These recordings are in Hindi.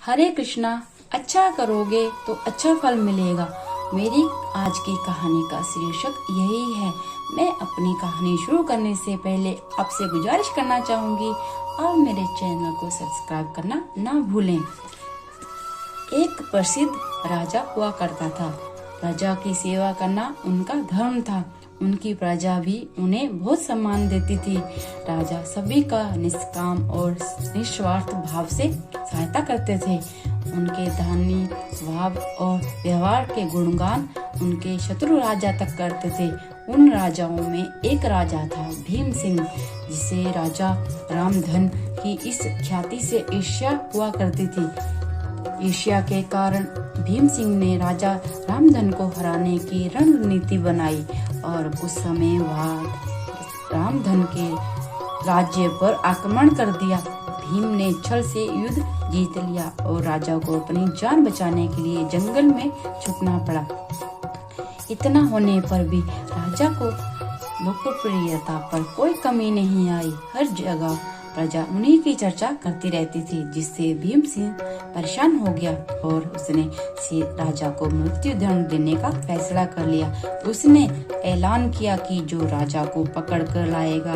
हरे कृष्णा। अच्छा करोगे तो अच्छा फल मिलेगा। मेरी आज की कहानी का शीर्षक यही है। मैं अपनी कहानी शुरू करने से पहले आपसे गुजारिश करना चाहूंगी और मेरे चैनल को सब्सक्राइब करना ना भूलें। एक प्रसिद्ध राजा हुआ करता था। प्रजा की सेवा करना उनका धर्म था। उनकी प्रजा भी उन्हें बहुत सम्मान देती थी। राजा सभी का निष्काम और निस्वार्थ भाव से सहायता करते थे। उनके दानी भाव और व्यवहार के गुणगान उनके शत्रु राजा तक करते थे। उन राजाओं में एक राजा था भीम सिंह, जिसे राजा रामधन की इस ख्याति से ईर्ष्या हुआ करती थी। ईर्ष्या के कारण भीम सिंह ने राजा रामधन को हराने की रणनीति बनाई और कुछ समय बाद रामधन के राज्य पर आक्रमण कर दिया। भीम ने छल से युद्ध जीत लिया और राजा को अपनी जान बचाने के लिए जंगल में छुपना पड़ा। इतना होने पर भी राजा को लोकप्रियता पर कोई कमी नहीं आई। हर जगह प्रजा उन्हीं की चर्चा करती रहती थी, जिससे भीम सिंह परेशान हो गया और उसने राजा को मृत्यु दंड देने का फैसला कर लिया। उसने ऐलान किया कि जो राजा को पकड़ कर लाएगा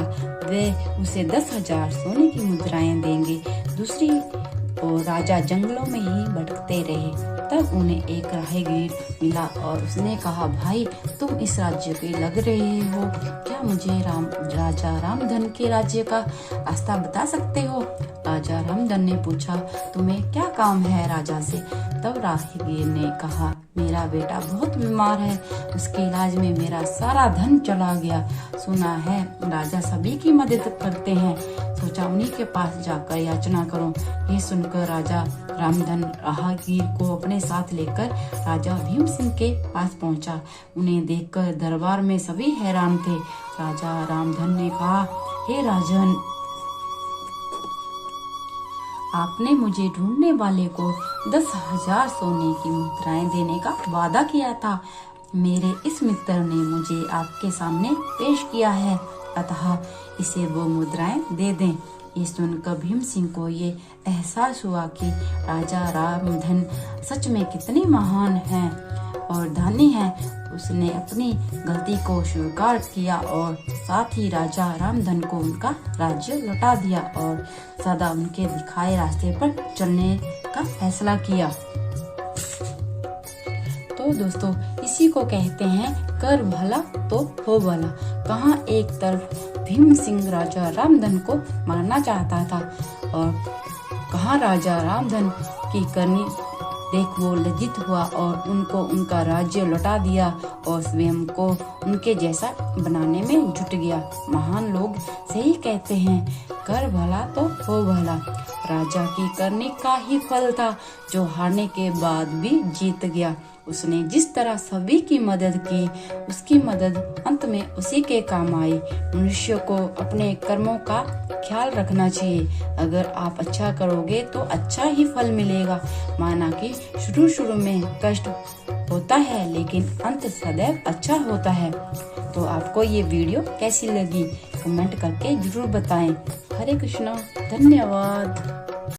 वे उसे 10,000 सोने की मुद्राएं देंगे। दूसरी ओर राजा जंगलों में ही भटकते रहे। तब उन्हें एक राहगीर मिला और उसने कहा, भाई तुम इस राज्य के लग रहे हो, क्या मुझे राजा रामधन के राज्य का रास्ता बता सकते हो? राजा रामधन ने पूछा, तुम्हें क्या काम है राजा से? तब राहगीर ने कहा, मेरा बेटा बहुत बीमार है, उसके इलाज में मेरा सारा धन चला गया। सुना है राजा सभी की मदद करते हैं, सोचा उन्हीं के पास जाकर याचना करूं। ये सुनकर राजा रामधन राहगीर को अपने साथ लेकर राजा भीम सिंह के पास पहुंचा। उन्हें देखकर दरबार में सभी हैरान थे। राजा रामधन ने कहा, हे राजन, आपने मुझे ढूंढने वाले को 10,000 सोने की मुद्राएं देने का वादा किया था। मेरे इस मित्र ने मुझे आपके सामने पेश किया है, अतः इसे वो मुद्राएं दे दें। ये सुनकर भीम सिंह को ये एहसास हुआ कि राजा रामधन सच में कितने महान हैं और दानी हैं। उसने अपनी गलती को स्वीकार किया और साथ ही राजा रामधन को उनका राज्य लौटा दिया और सदा उनके दिखाए रास्ते पर चलने का फैसला किया। तो दोस्तों, इसी को कहते हैं कर भला तो हो भला। कहाँ एक तरफ भीम सिंह राजा रामधन को मारना चाहता था और कहाँ राजा रामधन की करनी देख वो लज्जित हुआ और उनको उनका राज्य लौटा दिया और स्वयं को उनके जैसा बनाने में जुट गया। महान लोग सही कहते हैं, कर भला तो हो भला। राजा की करनी का ही फल था, जो हारने के बाद भी जीत गया। उसने जिस तरह सभी की मदद की, उसकी मदद अंत में उसी के काम आई। मनुष्य को अपने कर्मों का ख्याल रखना चाहिए। अगर आप अच्छा करोगे तो अच्छा ही फल मिलेगा। माना कि शुरू में कष्ट होता है, लेकिन अंत सदैव अच्छा होता है। तो आपको ये वीडियो कैसी लगी कमेंट करके जरूर बताएं। हरे कृष्णा, धन्यवाद।